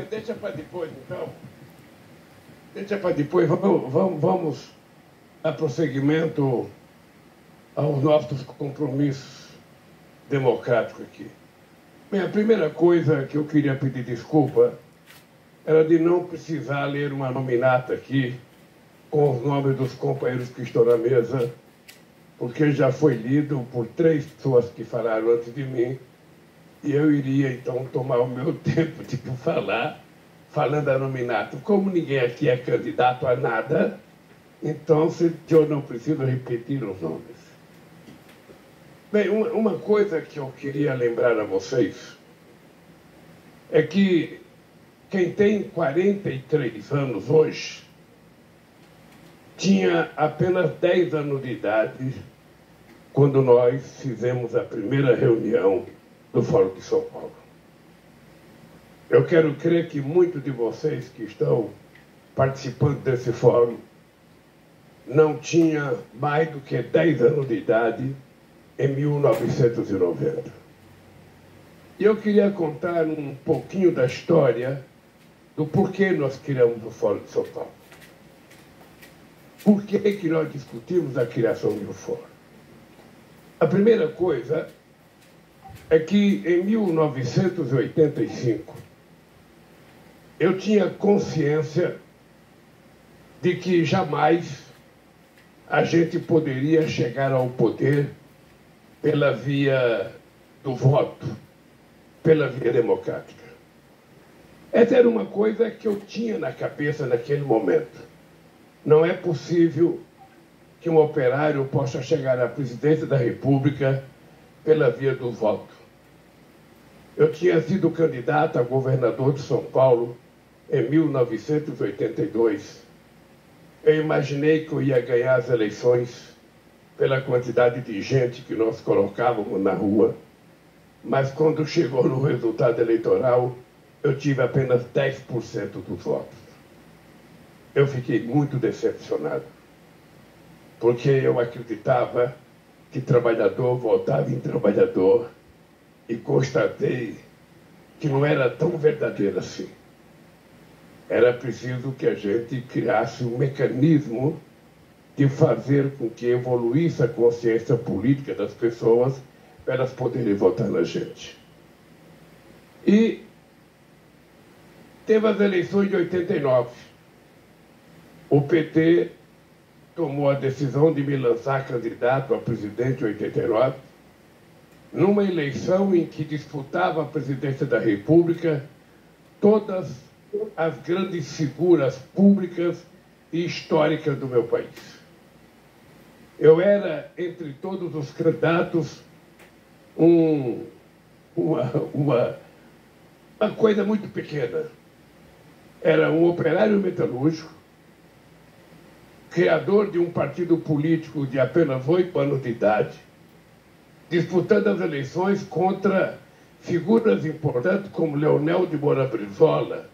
Deixa para depois, então. Deixa para depois. Vamos dar prosseguimento aos nossos compromissos democráticos aqui. Bem, a primeira coisa que eu queria pedir desculpa era de não precisar ler uma nominata aqui com os nomes dos companheiros que estão na mesa, porque já foi lido por 3 pessoas que falaram antes de mim, e eu iria, então, tomar o meu tempo de falar, falando a nominata. Como ninguém aqui é candidato a nada, então eu não preciso repetir os nomes. Bem, uma coisa que eu queria lembrar a vocês é que quem tem 43 anos hoje tinha apenas 10 anos de idade quando nós fizemos a primeira reunião do Fórum de São Paulo. Eu quero crer que muitos de vocês que estão participando desse fórum não tinha mais do que 10 anos de idade em 1990. E eu queria contar um pouquinho da história do porquê nós criamos o Fórum de São Paulo. Por que nós discutimos a criação do fórum? A primeira coisa é que em 1985 eu tinha consciência de que jamais a gente poderia chegar ao poder pela via do voto, pela via democrática. Essa era uma coisa que eu tinha na cabeça naquele momento. Não é possível que um operário possa chegar à presidência da República pela via do voto. Eu tinha sido candidato a governador de São Paulo em 1982. Eu imaginei que eu ia ganhar as eleições pela quantidade de gente que nós colocávamos na rua, mas quando chegou no resultado eleitoral, eu tive apenas 10% dos votos. Eu fiquei muito decepcionado, porque eu acreditava que trabalhador votava em trabalhador e constatei que não era tão verdadeiro assim. Era preciso que a gente criasse um mecanismo de fazer com que evoluísse a consciência política das pessoas para elas poderem votar na gente. E teve as eleições de 89. O PT tomou a decisão de me lançar candidato a presidente em 89, numa eleição em que disputava a presidência da República todas as grandes figuras públicas e históricas do meu país. Eu era, entre todos os candidatos, uma coisa muito pequena. Era um operário metalúrgico, criador de um partido político de apenas 8 anos de idade, disputando as eleições contra figuras importantes como Leonel de Moura Brizola,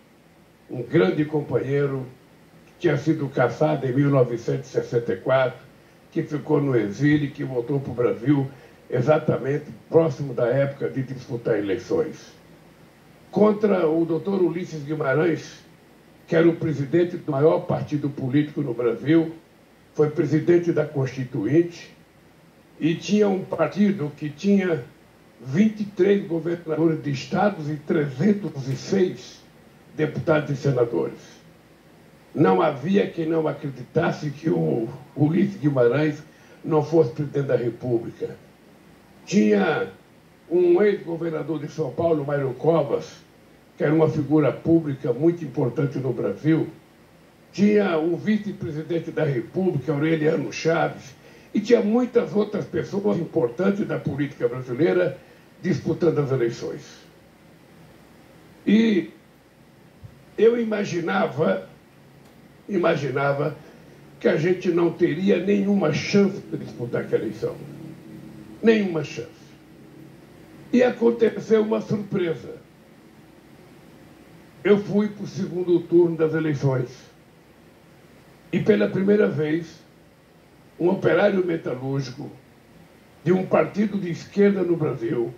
um grande companheiro que tinha sido caçado em 1964, que ficou no exílio e que voltou para o Brasil exatamente próximo da época de disputar eleições. Contra o doutor Ulisses Guimarães, que era o presidente do maior partido político no Brasil, foi presidente da Constituinte, e tinha um partido que tinha 23 governadores de estados e 306 deputados e senadores. Não havia quem não acreditasse que o Ulisses Guimarães não fosse presidente da República. Tinha um ex-governador de São Paulo, Mário Covas, que era uma figura pública muito importante no Brasil. Tinha o vice-presidente da República, Aureliano Chaves, e tinha muitas outras pessoas importantes da política brasileira disputando as eleições. E eu imaginava que a gente não teria nenhuma chance de disputar aquela eleição. Nenhuma chance. E aconteceu uma surpresa. Eu fui para o segundo turno das eleições. E pela primeira vez, um operário metalúrgico de um partido de esquerda no Brasil,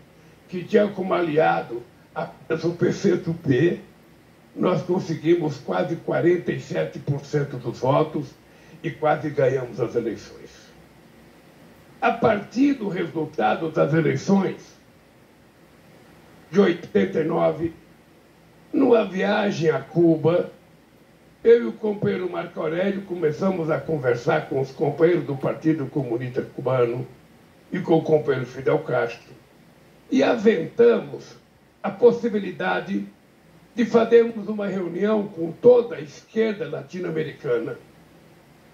que tinha como aliado apenas o PCdoB, nós conseguimos quase 47% dos votos e quase ganhamos as eleições. A partir do resultado das eleições de 89, numa viagem a Cuba, eu e o companheiro Marco Aurélio começamos a conversar com os companheiros do Partido Comunista Cubano e com o companheiro Fidel Castro e aventamos a possibilidade de fazermos uma reunião com toda a esquerda latino-americana,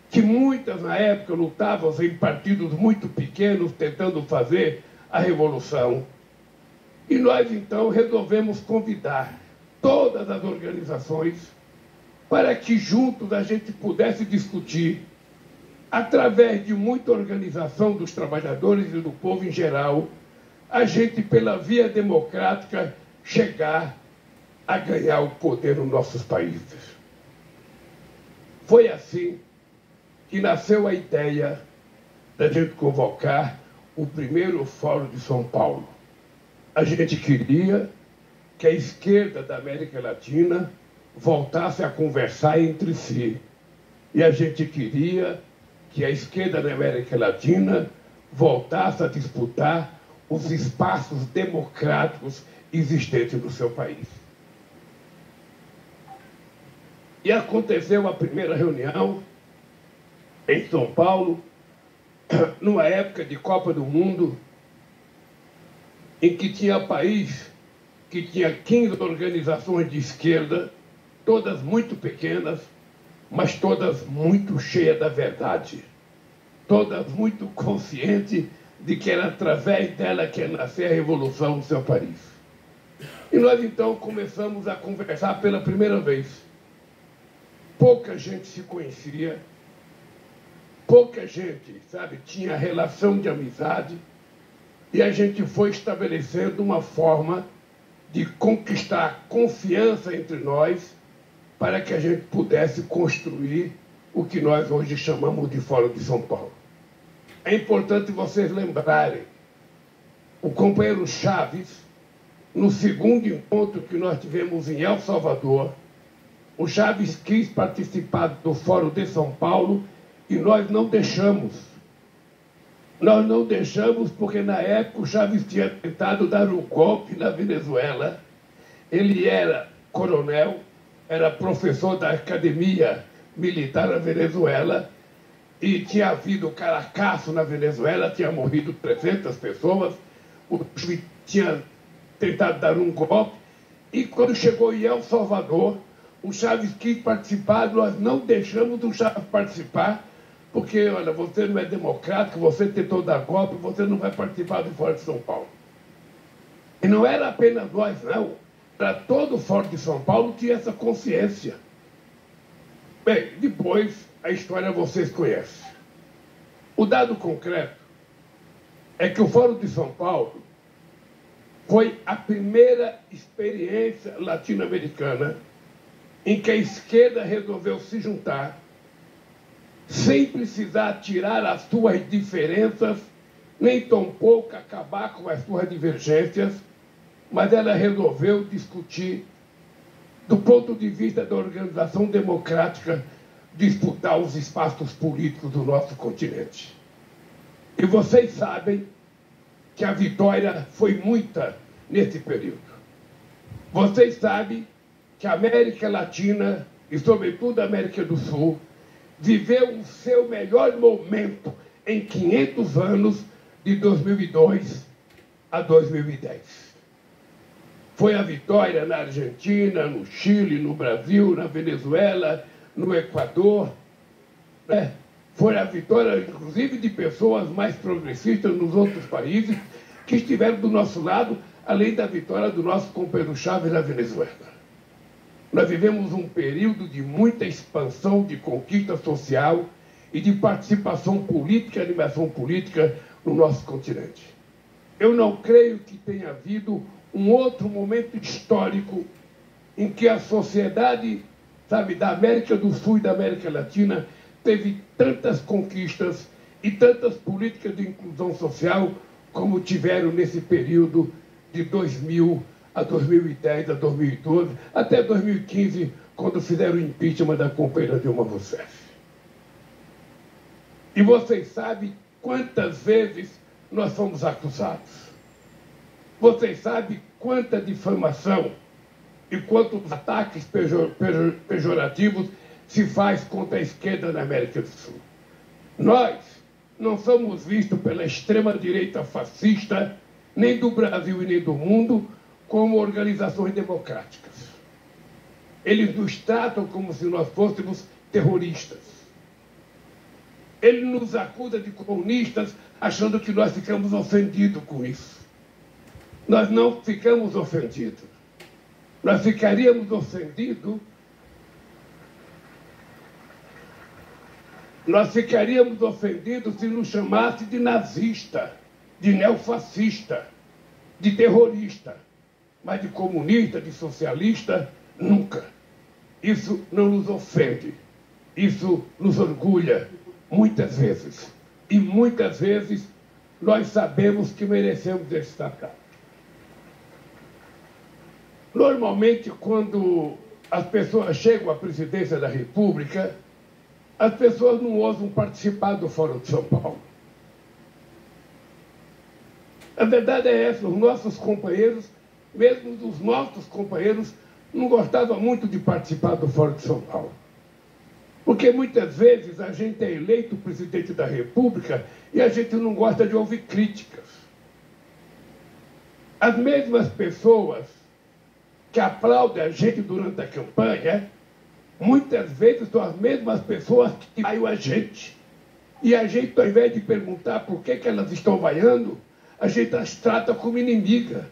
que muitas na época lutavam em partidos muito pequenos tentando fazer a revolução. E nós então resolvemos convidar todas as organizações para que juntos a gente pudesse discutir, através de muita organização dos trabalhadores e do povo em geral, a gente, pela via democrática, chegar a ganhar o poder nos nossos países. Foi assim que nasceu a ideia da gente convocar o primeiro Fórum de São Paulo. A gente queria que a esquerda da América Latina voltasse a conversar entre si. E a gente queria que a esquerda da América Latina voltasse a disputar os espaços democráticos existentes no seu país. E aconteceu a primeira reunião em São Paulo, numa época de Copa do Mundo, em que tinha país que tinha 15 organizações de esquerda, todas muito pequenas, mas todas muito cheias da verdade, todas muito conscientes de que era através dela que ia nascer a revolução no seu país. E nós então começamos a conversar pela primeira vez. Pouca gente se conhecia, pouca gente, sabe, tinha relação de amizade, e a gente foi estabelecendo uma forma de conquistar confiança entre nós para que a gente pudesse construir o que nós hoje chamamos de Fórum de São Paulo. É importante vocês lembrarem, o companheiro Chaves, no segundo encontro que nós tivemos em El Salvador, o Chaves quis participar do Fórum de São Paulo e nós não deixamos. Nós não deixamos porque, na época, o Chaves tinha tentado dar um golpe na Venezuela. Ele era coronel, era professor da Academia Militar da Venezuela e tinha havido caracaço na Venezuela, tinha morrido 300 pessoas, o Chaves tinha tentado dar um golpe e, quando chegou em El Salvador, o Chaves quis participar, nós não deixamos o Chaves participar, porque, olha, você não é democrático, você tentou dar golpe, você não vai participar do Fórum de São Paulo. E não era apenas nós, não. Para todo o Fórum de São Paulo tinha essa consciência. Bem, depois a história vocês conhecem. O dado concreto é que o Fórum de São Paulo foi a primeira experiência latino-americana em que a esquerda resolveu se juntar sem precisar tirar as suas diferenças, nem tampouco acabar com as suas divergências, mas ela resolveu discutir, do ponto de vista da organização democrática, disputar os espaços políticos do nosso continente. E vocês sabem que a vitória foi muita nesse período. Vocês sabem que a América Latina, e sobretudo a América do Sul, viveu o seu melhor momento em 500 anos, de 2002 a 2010. Foi a vitória na Argentina, no Chile, no Brasil, na Venezuela, no Equador. Né? Foi a vitória, inclusive, de pessoas mais progressistas nos outros países que estiveram do nosso lado, além da vitória do nosso companheiro Chávez na Venezuela. Nós vivemos um período de muita expansão, de conquista social e de participação política e animação política no nosso continente. Eu não creio que tenha havido um outro momento histórico em que a sociedade, sabe, da América do Sul e da América Latina teve tantas conquistas e tantas políticas de inclusão social como tiveram nesse período de 2000 a 2010, a 2012, até 2015, quando fizeram o impeachment da companheira Dilma Rousseff. E vocês sabem quantas vezes nós fomos acusados. Vocês sabem quanta difamação e quantos ataques pejorativos se faz contra a esquerda na América do Sul. Nós não somos vistos pela extrema-direita fascista, nem do Brasil e nem do mundo, como organizações democráticas. Eles nos tratam como se nós fôssemos terroristas. Ele nos acusa de comunistas, achando que nós ficamos ofendidos com isso. Nós não ficamos ofendidos. Nós ficaríamos ofendidos. Nós ficaríamos ofendidos se nos chamasse de nazista, de neofascista, de terrorista. Mas de comunista, de socialista, nunca. Isso não nos ofende. Isso nos orgulha. Muitas vezes. E muitas vezes nós sabemos que merecemos destacar. Normalmente, quando as pessoas chegam à presidência da República, as pessoas não ousam participar do Fórum de São Paulo. A verdade é essa, os nossos companheiros, mesmo os nossos companheiros, não gostavam muito de participar do Fórum de São Paulo. Porque muitas vezes a gente é eleito presidente da República e a gente não gosta de ouvir críticas. As mesmas pessoas que aplaudem a gente durante a campanha, muitas vezes são as mesmas pessoas que vaiam a gente. E a gente, ao invés de perguntar por que elas estão vaiando, a gente as trata como inimiga.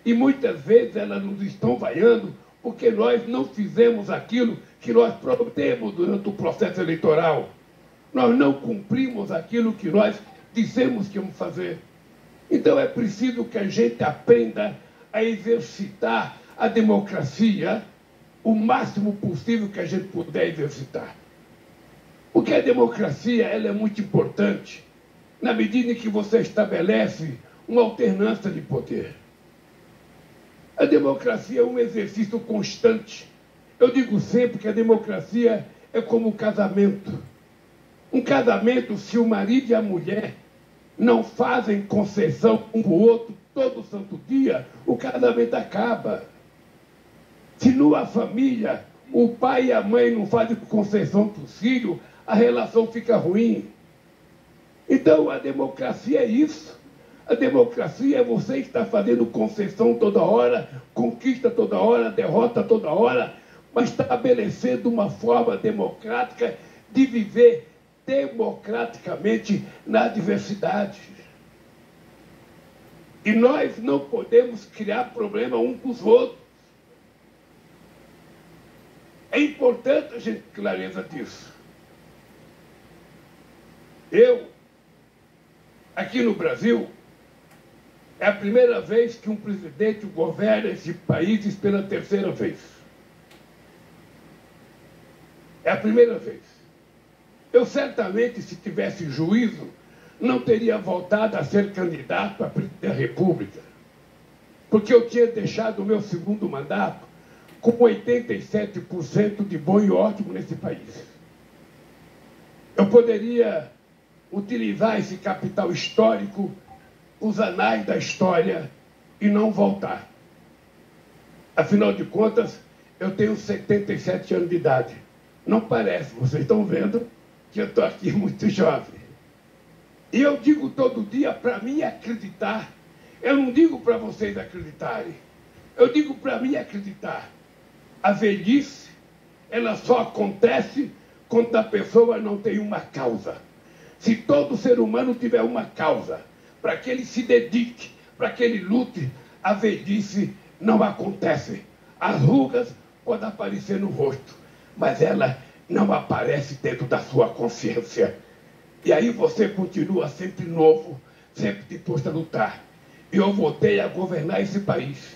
E muitas vezes elas nos estão vaiando porque nós não fizemos aquilo que nós prometemos durante o processo eleitoral. Nós não cumprimos aquilo que nós dissemos que íamos fazer. Então é preciso que a gente aprenda a exercitar a democracia o máximo possível que a gente puder exercitar. Porque a democracia ela é muito importante na medida em que você estabelece uma alternância de poder. A democracia é um exercício constante. Eu digo sempre que a democracia é como um casamento. Um casamento, se o marido e a mulher não fazem concessão um para o outro todo santo dia, o casamento acaba. Se numa família o pai e a mãe não fazem concessão para o filho, a relação fica ruim. Então a democracia é isso. A democracia é você estar fazendo concessão toda hora, conquista toda hora, derrota toda hora, mas estabelecendo uma forma democrática de viver democraticamente na diversidade. E nós não podemos criar problema um com os outros. É importante a gente ter clareza disso. Eu, aqui no Brasil, é a primeira vez que um presidente governa esse país pela terceira vez. É a primeira vez. Eu certamente, se tivesse juízo, não teria voltado a ser candidato à presidência da República, porque eu tinha deixado o meu segundo mandato com 87% de bom e ótimo nesse país. Eu poderia utilizar esse capital histórico, os anais da história, e não voltar. Afinal de contas, eu tenho 77 anos de idade. Não parece, vocês estão vendo que eu estou aqui muito jovem. E eu digo todo dia para mim acreditar. Eu não digo para vocês acreditarem. Eu digo para mim acreditar. A velhice, ela só acontece quando a pessoa não tem uma causa. Se todo ser humano tiver uma causa, para que ele se dedique, para que ele lute, a velhice não acontece. As rugas podem aparecer no rosto, mas ela não aparece dentro da sua consciência. E aí você continua sempre novo, sempre disposto a lutar. E eu voltei a governar esse país.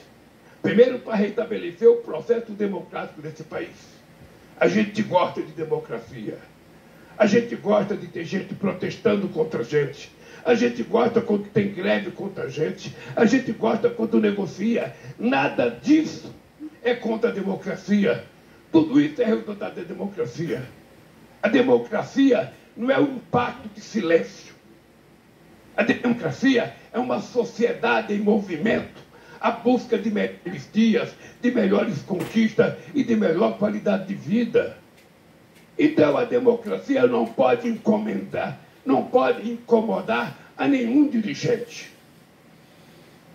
Primeiro, para restabelecer o processo democrático desse país. A gente gosta de democracia. A gente gosta de ter gente protestando contra a gente. a gente gosta quando tem greve contra a gente gosta quando negocia. Nada disso é contra a democracia. Tudo isso é resultado da democracia. A democracia não é um pacto de silêncio. A democracia é uma sociedade em movimento, a busca de melhores dias, de melhores conquistas e de melhor qualidade de vida. Então a democracia não pode encomendar, não pode incomodar a nenhum dirigente.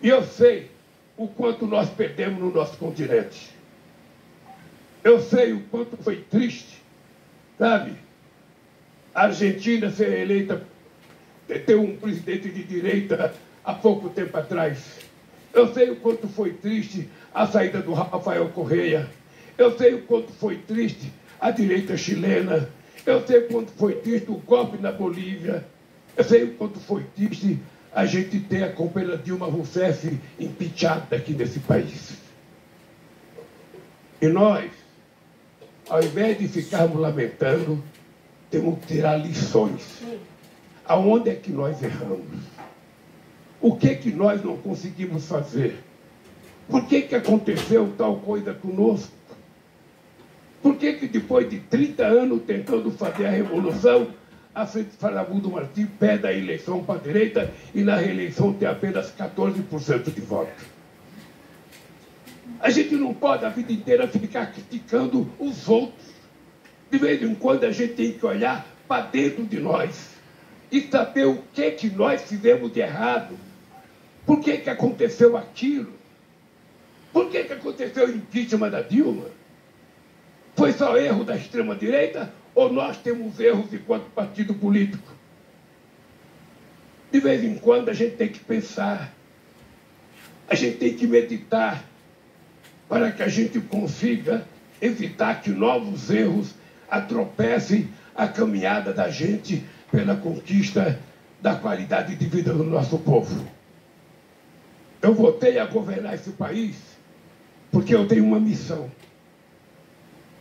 E eu sei o quanto nós perdemos no nosso continente. Eu sei o quanto foi triste, sabe? A Argentina ser eleita, ter um presidente de direita há pouco tempo atrás. Eu sei o quanto foi triste a saída do Rafael Correa. Eu sei o quanto foi triste a direita chilena. Eu sei o quanto foi triste o golpe na Bolívia. Eu sei o quanto foi triste a gente ter a companheira Dilma Rousseff impeachada aqui nesse país. E nós, ao invés de ficarmos lamentando, temos que tirar lições. Aonde é que nós erramos? O que nós não conseguimos fazer? Por que aconteceu tal coisa conosco? Por que depois de 30 anos tentando fazer a revolução, a Frente Farabudo Martins pede a eleição para a direita e na reeleição tem apenas 14% de votos? A gente não pode a vida inteira ficar criticando os outros. De vez em quando a gente tem que olhar para dentro de nós e saber o que nós fizemos de errado. Por que aconteceu aquilo? Por que aconteceu o impeachment da Dilma? Foi só erro da extrema-direita ou nós temos erros enquanto partido político? De vez em quando a gente tem que pensar, a gente tem que meditar para que a gente consiga evitar que novos erros atropecem a caminhada da gente pela conquista da qualidade de vida do nosso povo. Eu voltei a governar esse país porque eu tenho uma missão.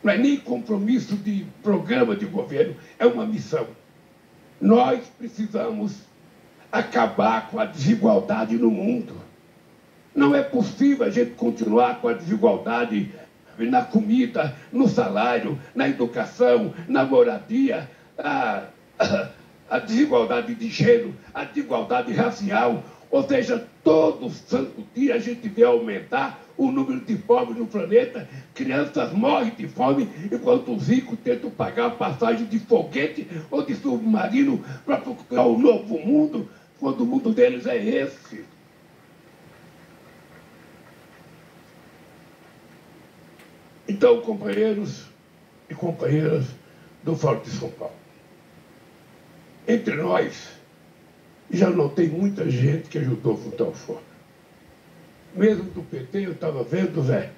Não é nem compromisso de programa de governo, é uma missão. Nós precisamos acabar com a desigualdade no mundo. Não é possível a gente continuar com a desigualdade na comida, no salário, na educação, na moradia, a desigualdade de gênero, a desigualdade racial. Ou seja, todo santo dia a gente vê aumentar o número de pobres no planeta, crianças morrem de fome, enquanto os ricos tentam pagar a passagem de foguete ou de submarino para procurar um novo mundo, quando o mundo deles é esse. Então, companheiros e companheiras do Fórum de São Paulo, entre nós, já notei muita gente que ajudou a fundar o Fórum. Mesmo do PT, eu estava vendo, Zé,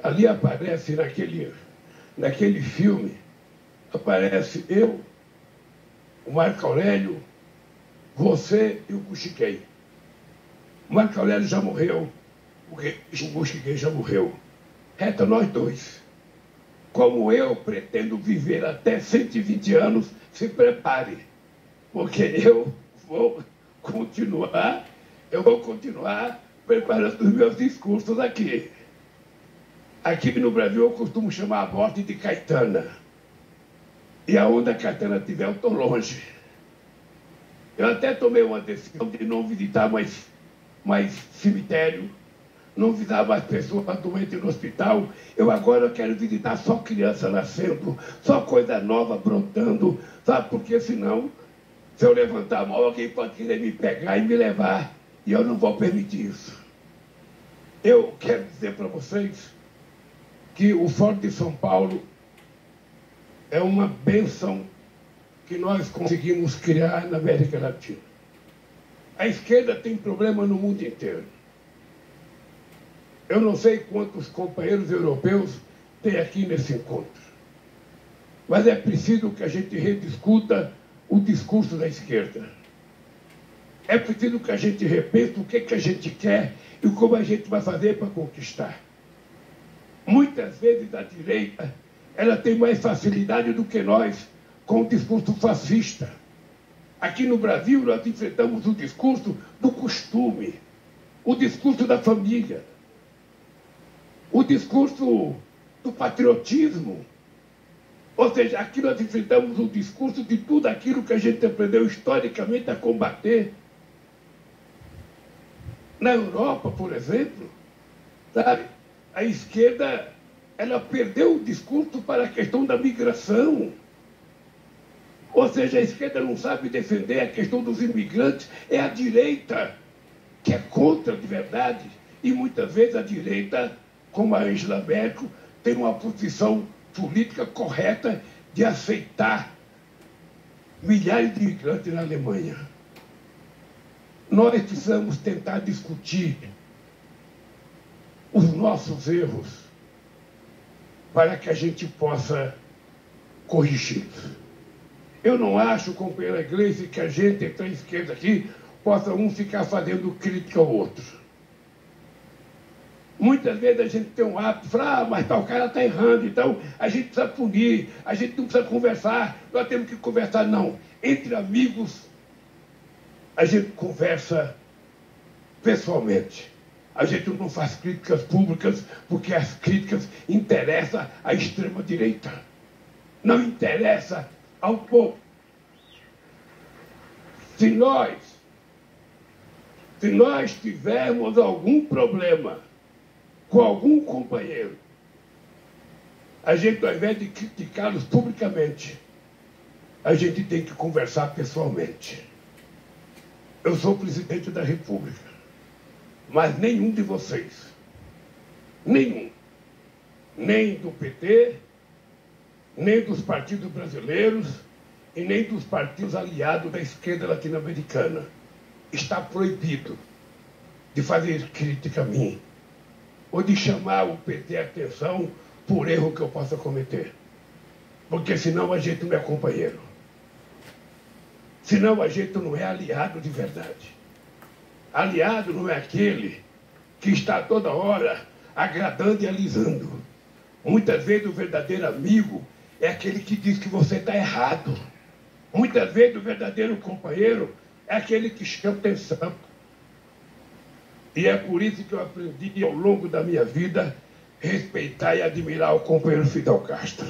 ali aparece naquele filme, aparece eu, o Marco Aurélio, você e o Cuxiquei. O Marco Aurélio já morreu, o Cuxiquei já morreu. Resta nós dois. Como eu pretendo viver até 120 anos, se prepare, porque eu vou continuar preparando os meus discursos aqui. Aqui no Brasil eu costumo chamar a morte de Caetana. E aonde a Caetana estiver, eu estou longe. Eu até tomei uma decisão de não visitar mais cemitério, não visitar mais pessoas doentes no hospital. Eu agora quero visitar só criança nascendo, só coisa nova brotando, sabe? Porque senão, se eu levantar a mão, alguém pode querer me pegar e me levar. E eu não vou permitir isso. Eu quero dizer para vocês que o Fórum de São Paulo é uma bênção que nós conseguimos criar na América Latina. A esquerda tem problema no mundo inteiro. Eu não sei quantos companheiros europeus tem aqui nesse encontro, mas é preciso que a gente rediscuta o discurso da esquerda. É preciso que a gente repense o que a gente quer e como a gente vai fazer para conquistar. Muitas vezes a direita ela tem mais facilidade do que nós com o discurso fascista. Aqui no Brasil, nós enfrentamos o discurso do costume, o discurso da família, o discurso do patriotismo. Ou seja, aqui nós enfrentamos o discurso de tudo aquilo que a gente aprendeu historicamente a combater. Na Europa, por exemplo, sabe, a esquerda ela perdeu o discurso para a questão da migração. Ou seja, a esquerda não sabe defender a questão dos imigrantes, é a direita que é contra de verdade. E muitas vezes a direita, como a Angela Merkel, tem uma posição política correta de aceitar milhares de imigrantes na Alemanha. Nós precisamos tentar discutir os nossos erros para que a gente possa corrigi-los. Eu não acho, companheiro Gleice, que a gente, entre a esquerda aqui, possa um ficar fazendo crítica ao outro. Muitas vezes a gente tem um hábito de falar, mas tal cara está errando, então a gente precisa punir, a gente não precisa conversar, nós temos que conversar. Não. Entre amigos, a gente conversa pessoalmente. A gente não faz críticas públicas porque as críticas interessam à extrema-direita. Não interessa ao povo. Se nós tivermos algum problema com algum companheiro, a gente, ao invés de criticá-los publicamente, a gente tem que conversar pessoalmente. Eu sou presidente da República, mas nenhum de vocês, nenhum, nem do PT, nem dos partidos brasileiros e nem dos partidos aliados da esquerda latino-americana, está proibido de fazer crítica a mim ou de chamar o PT a atenção por erro que eu possa cometer. Porque senão a gente não é companheiro. Senão a gente não é aliado de verdade. Aliado não é aquele que está toda hora agradando e alisando. Muitas vezes o verdadeiro amigo é aquele que diz que você está errado. Muitas vezes o verdadeiro companheiro é aquele que chama atenção. E é por isso que eu aprendi ao longo da minha vida respeitar e admirar o companheiro Fidel Castro.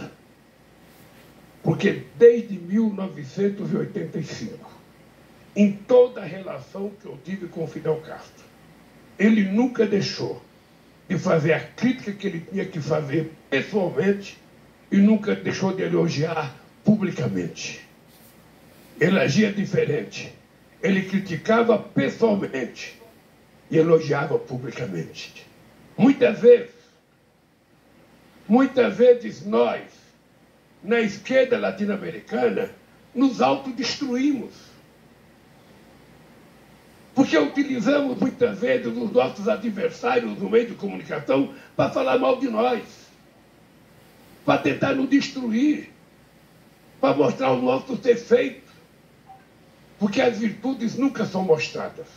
Porque desde 1985, em toda a relação que eu tive com Fidel Castro, ele nunca deixou de fazer a crítica que ele tinha que fazer pessoalmente e nunca deixou de elogiar publicamente. Ele agia diferente. Ele criticava pessoalmente e elogiava publicamente. Muitas vezes nós, na esquerda latino-americana, nos autodestruímos. Porque utilizamos muitas vezes os nossos adversários no meio de comunicação para falar mal de nós, para tentar nos destruir, para mostrar os nossos defeitos, porque as virtudes nunca são mostradas.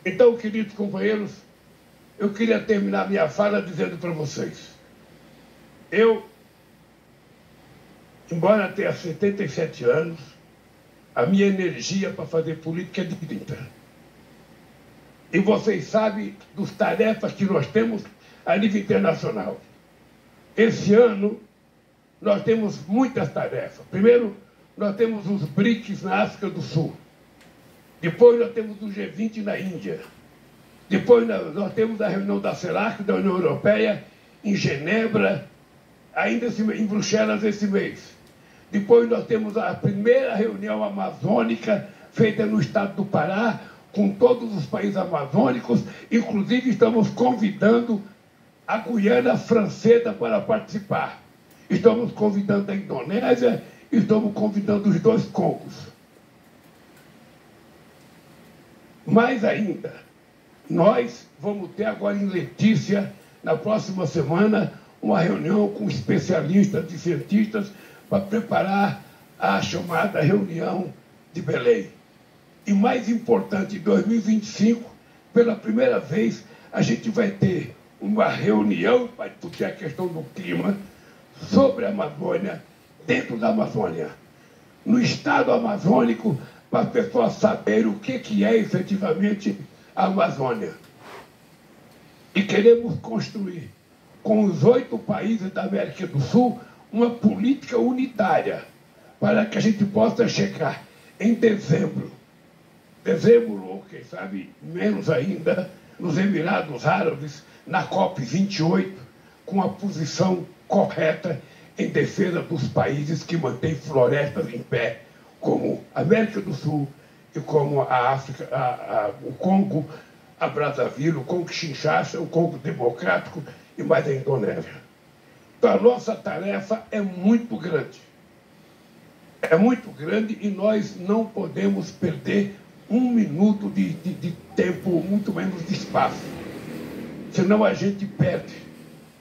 Então, queridos companheiros, eu queria terminar minha fala dizendo para vocês, eu, embora tenha 77 anos, a minha energia para fazer política é de 30. E vocês sabem das tarefas que nós temos a nível internacional. Esse ano, nós temos muitas tarefas. Primeiro, nós temos os BRICS na África do Sul. Depois, nós temos o G20 na Índia. Depois, nós temos a reunião da CELAC, da União Europeia, em Genebra, ainda em Bruxelas esse mês. Depois nós temos a primeira reunião amazônica feita no estado do Pará, com todos os países amazônicos, inclusive estamos convidando a Guiana Francesa para participar. Estamos convidando a Indonésia e estamos convidando os dois Congos. Mais ainda, nós vamos ter agora em Letícia, na próxima semana, uma reunião com especialistas e cientistas para preparar a chamada reunião de Belém. E mais importante, em 2025, pela primeira vez, a gente vai ter uma reunião para discutir a questão do clima sobre a Amazônia, dentro da Amazônia. no estado amazônico, para as pessoas saberem o que é efetivamente a Amazônia. E queremos construir, com os 8 países da América do Sul, uma política unitária para que a gente possa chegar em dezembro, ou quem sabe menos ainda, nos Emirados Árabes, na COP28, com a posição correta em defesa dos países que mantêm florestas em pé, como a América do Sul e como a África, o Congo, a Brazzaville, o Congo Kinshasa, o Congo Democrático e mais a Indonésia. Então, a nossa tarefa é muito grande. É muito grande e nós não podemos perder um minuto de tempo, muito menos de espaço. Senão a gente perde.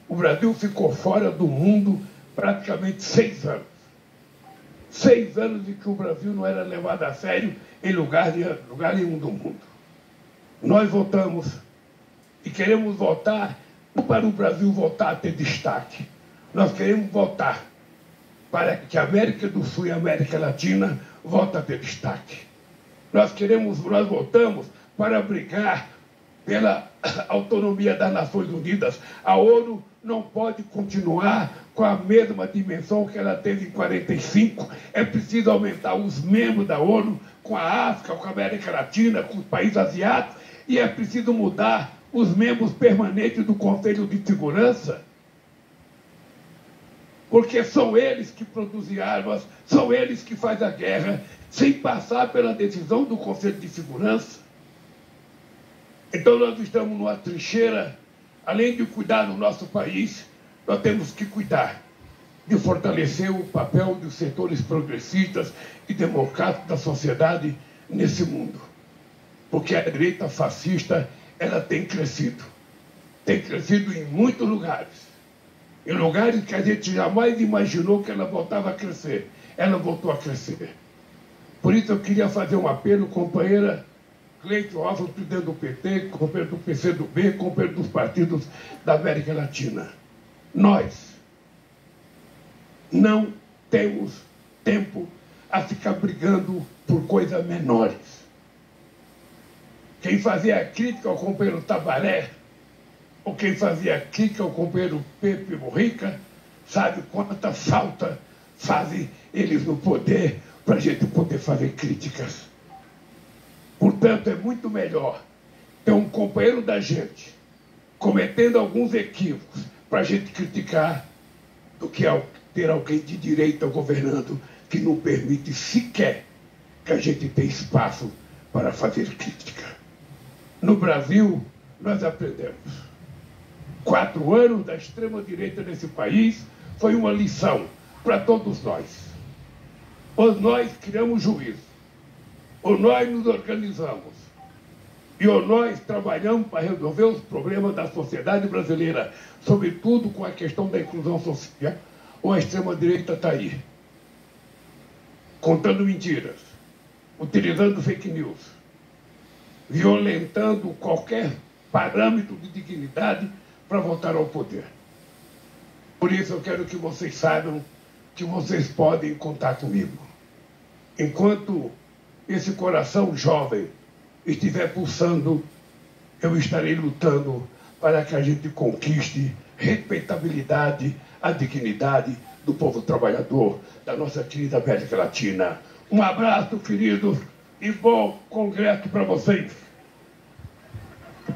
O Brasil ficou fora do mundo praticamente 6 anos. 6 anos em que o Brasil não era levado a sério em lugar nenhum do mundo. Nós votamos e queremos votar não para o Brasil voltar a ter destaque. Nós queremos votar para que a América do Sul e a América Latina voltem a ter destaque. Nós votamos para brigar pela autonomia das Nações Unidas. A ONU não pode continuar com a mesma dimensão que ela teve em 1945. É preciso aumentar os membros da ONU com a África, com a América Latina, com os países asiáticos, e é preciso mudar os membros permanentes do Conselho de Segurança, porque são eles que produzem armas, são eles que fazem a guerra, sem passar pela decisão do Conselho de Segurança. Então nós estamos numa trincheira, além de cuidar do nosso país, nós temos que cuidar de fortalecer o papel dos setores progressistas e democráticos da sociedade nesse mundo. Porque a direita fascista, ela tem crescido em muitos lugares. Em lugares que a gente jamais imaginou que ela voltava a crescer. Ela voltou a crescer. Por isso eu queria fazer um apelo, companheira Cleide Oswald, presidente do PT, companheiro do PCdoB, companheiro dos partidos da América Latina. Nós não temos tempo a ficar brigando por coisas menores. Quem fazia a crítica ao companheiro Tabaré, ou quem fazia crítica ao companheiro Pepe Mujica, sabe quanta falta fazem eles no poder para a gente poder fazer críticas. Portanto, é muito melhor ter um companheiro da gente cometendo alguns equívocos para a gente criticar do que ter alguém de direita governando que não permite sequer que a gente tenha espaço para fazer crítica. No Brasil, nós aprendemos. 4 anos da extrema-direita nesse país foi uma lição para todos nós. Ou nós criamos juízo, ou nós nos organizamos, e ou nós trabalhamos para resolver os problemas da sociedade brasileira, sobretudo com a questão da inclusão social, ou a extrema-direita está aí, contando mentiras, utilizando fake news, violentando qualquer parâmetro de dignidade para voltar ao poder. Por isso eu quero que vocês saibam que vocês podem contar comigo. Enquanto esse coração jovem estiver pulsando, eu estarei lutando para que a gente conquiste respeitabilidade, a dignidade do povo trabalhador da nossa querida América Latina. Um abraço, queridos, e bom congresso para vocês.